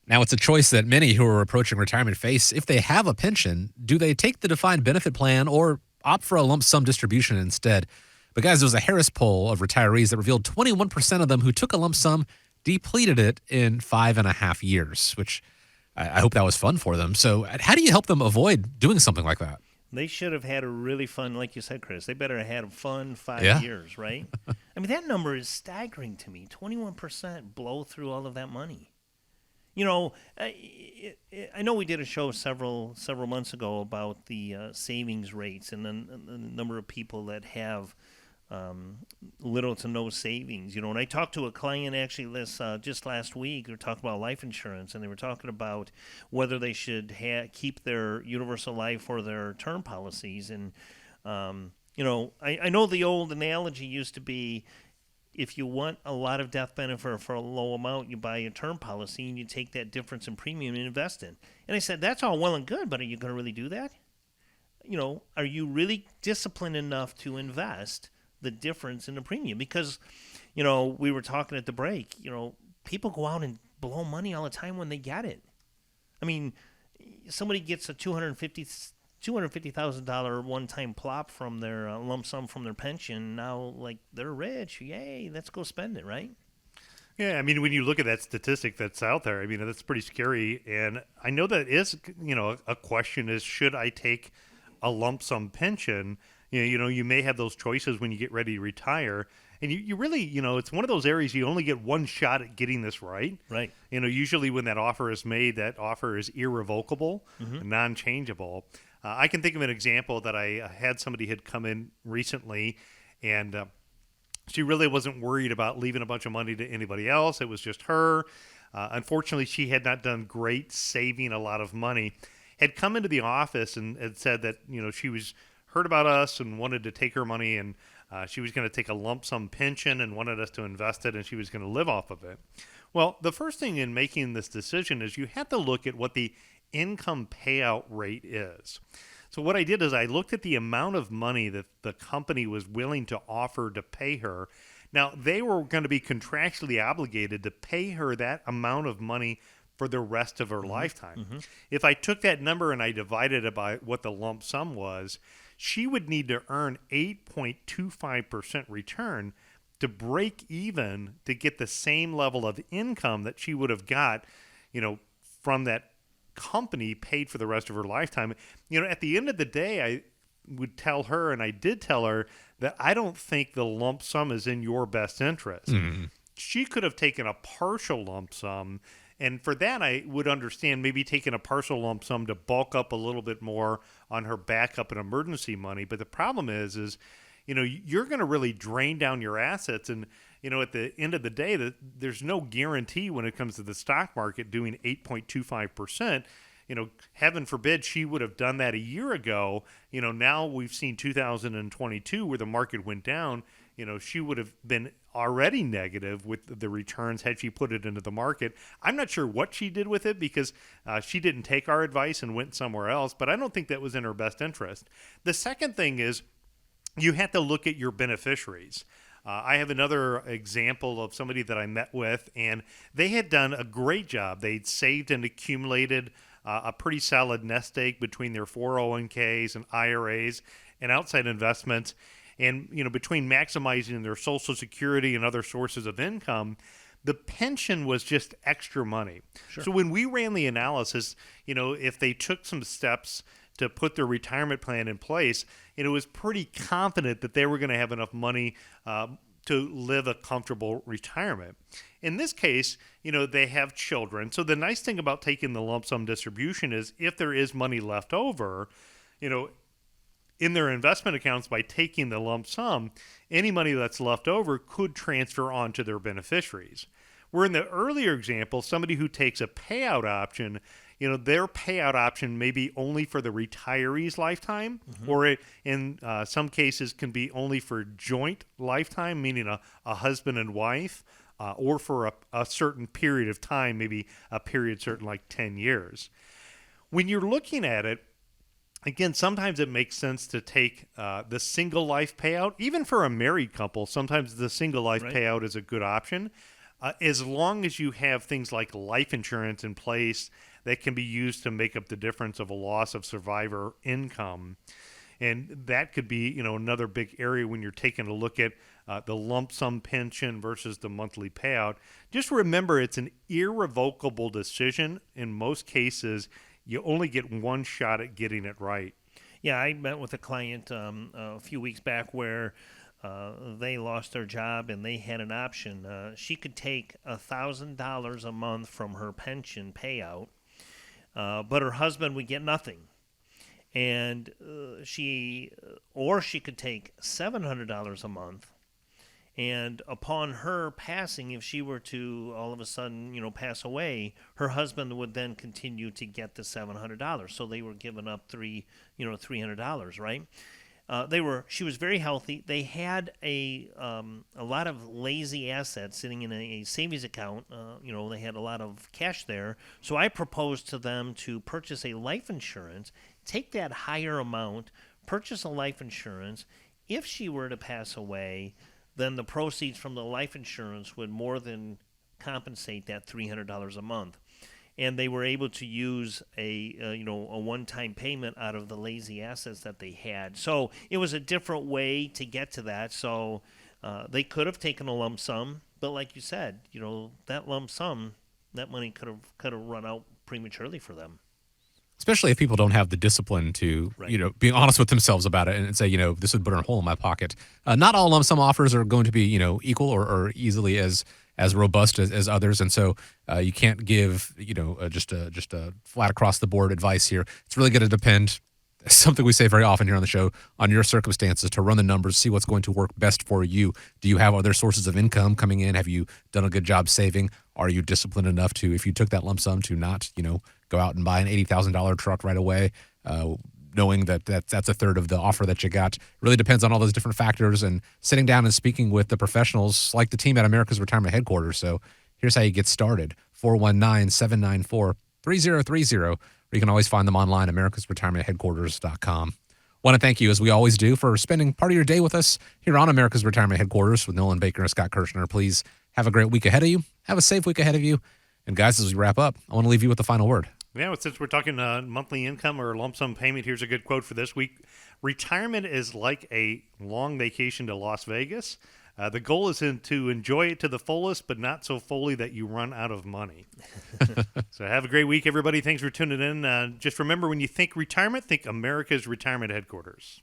Now, it's a choice that many who are approaching retirement face. If they have a pension, do they take the defined benefit plan or opt for a lump sum distribution instead? But guys, there was a Harris poll of retirees that revealed 21% of them who took a lump sum depleted it in 5.5 years, which I hope that was fun for them. So how do you help them avoid doing something like that? They should have had a really fun, like you said, Chris. They better have had a fun 5 Yeah. years, right? I mean, that number is staggering to me. 21% blow through all of that money. You know, I know we did a show several months ago about the savings rates and the number of people that have little to no savings. You know, and I talked to a client actually just last week. We were talking about life insurance, and they were talking about whether they should keep their universal life or their term policies. And you know, I know the old analogy used to be, if you want a lot of death benefit for a low amount, you buy a term policy and you take that difference in premium and invest in. And I said, that's all well and good, but are you going to really do that? You know, are you really disciplined enough to invest the difference in the premium? Because, you know, we were talking at the break, you know, people go out and blow money all the time when they get it. I mean, somebody gets a $250,000 one-time plop from their lump sum from their pension. Now, like, they're rich. Yay, let's go spend it, right? Yeah, I mean, when you look at that statistic that's out there, I mean, that's pretty scary. And I know that is, you know, a question is, should I take a lump sum pension? You know, you may have those choices when you get ready to retire. And you really, you know, it's one of those areas you only get one shot at getting this right. Right. You know, usually when that offer is made, that offer is irrevocable, non-changeable. I can think of an example that I had somebody had come in recently, and she really wasn't worried about leaving a bunch of money to anybody else. It was just her. Unfortunately, she had not done great saving a lot of money. Had come into the office and had said that, you know, she was heard about us and wanted to take her money, and she was going to take a lump sum pension and wanted us to invest it, and she was going to live off of it. Well, the first thing in making this decision is you have to look at what the income payout rate is. So what I did is I looked at the amount of money that the company was willing to offer to pay her. Now, they were going to be contractually obligated to pay her that amount of money for the rest of her lifetime. If I took that number and I divided it by what the lump sum was, she would need to earn 8.25% return to break even to get the same level of income that she would have got, you know, from that company paid for the rest of her lifetime. You know, at the end of the day, I would tell her, and I did tell her, that I don't think the lump sum is in your best interest. She could have taken a partial lump sum, and for that I would understand maybe taking a partial lump sum to bulk up a little bit more on her backup and emergency money. But the problem is you know, you're going to really drain down your assets, and you know, at the end of the day, that there's no guarantee when it comes to the stock market doing 8.25%. You know, heaven forbid she would have done that a year ago. You know, now we've seen 2022 where the market went down. You know, she would have been already negative with the returns had she put it into the market. I'm not sure what she did with it because she didn't take our advice and went somewhere else, but I don't think that was in her best interest. The second thing is you have to look at your beneficiaries. I have another example of somebody that I met with, and they had done a great job. They'd saved and accumulated a pretty solid nest egg between their 401ks and IRAs and outside investments. And, you know, between maximizing their Social Security and other sources of income, the pension was just extra money. Sure. So when we ran the analysis, you know, if they took some steps to put their retirement plan in place, and it was pretty confident that they were going to have enough money to live a comfortable retirement. In this case, you know, they have children. So the nice thing about taking the lump sum distribution is if there is money left over, you know, in their investment accounts by taking the lump sum, any money that's left over could transfer on to their beneficiaries. Where in the earlier example, somebody who takes a payout option, you know, their payout option may be only for the retiree's lifetime, or it, in some cases can be only for joint lifetime, meaning a husband and wife, or for a certain period of time, maybe a period certain like 10 years. When you're looking at it, again, sometimes it makes sense to take the single life payout. Even for a married couple, sometimes the single life payout is a good option. as long as you have things like life insurance in place that can be used to make up the difference of a loss of survivor income. And that could be, another big area when you're taking a look at the lump sum pension versus the monthly payout. Just remember, it's an irrevocable decision. In most cases, you only get one shot at getting it right. Yeah, I met with a client a few weeks back where they lost their job and they had an option. She could take $1,000 a month from her pension payout, but her husband would get nothing. And she could take $700 a month. And upon her passing, if she were to all of a sudden, pass away, her husband would then continue to get the $700. So they were giving up $300, right? She was very healthy. They had a lot of lazy assets sitting in a savings account. They had a lot of cash there. So I proposed to them to purchase a life insurance, take that higher amount, purchase a life insurance. If she were to pass away, then the proceeds from the life insurance would more than compensate that $300 a month. And they were able to use a one-time payment out of the lazy assets that they had. So it was a different way to get to that. So they could have taken a lump sum, but like you said, that lump sum, that money could have run out prematurely for them. Especially if people don't have the discipline to, Right. being honest with themselves about it and say, this would put a hole in my pocket. Not all lump sum offers are going to be, equal or easily as robust as others. And so you can't give, just a flat across the board advice here. It's really going to depend, something we say very often here on the show, on your circumstances, to run the numbers, see what's going to work best for you. Do you have other sources of income coming in? Have you done a good job saving? Are you disciplined enough to, if you took that lump sum, to not, go out and buy an $80,000 truck right away, knowing that's a third of the offer that you got? It really depends on all those different factors, and sitting down and speaking with the professionals like the team at America's Retirement Headquarters. So here's how you get started: 419-794-3030, or you can always find them online, americasretirementheadquarters.com. Want to thank you, as we always do, for spending part of your day with us here on America's Retirement Headquarters with Nolan Baker and Scott Kirshner. Please have a great week ahead of you. Have a safe week ahead of you. And guys, as we wrap up, I want to leave you with the final word. Yeah, since we're talking monthly income or lump sum payment, here's a good quote for this week. Retirement is like a long vacation to Las Vegas. The goal is to enjoy it to the fullest, but not so fully that you run out of money. So have a great week, everybody. Thanks for tuning in. Just remember, when you think retirement, think America's Retirement Headquarters.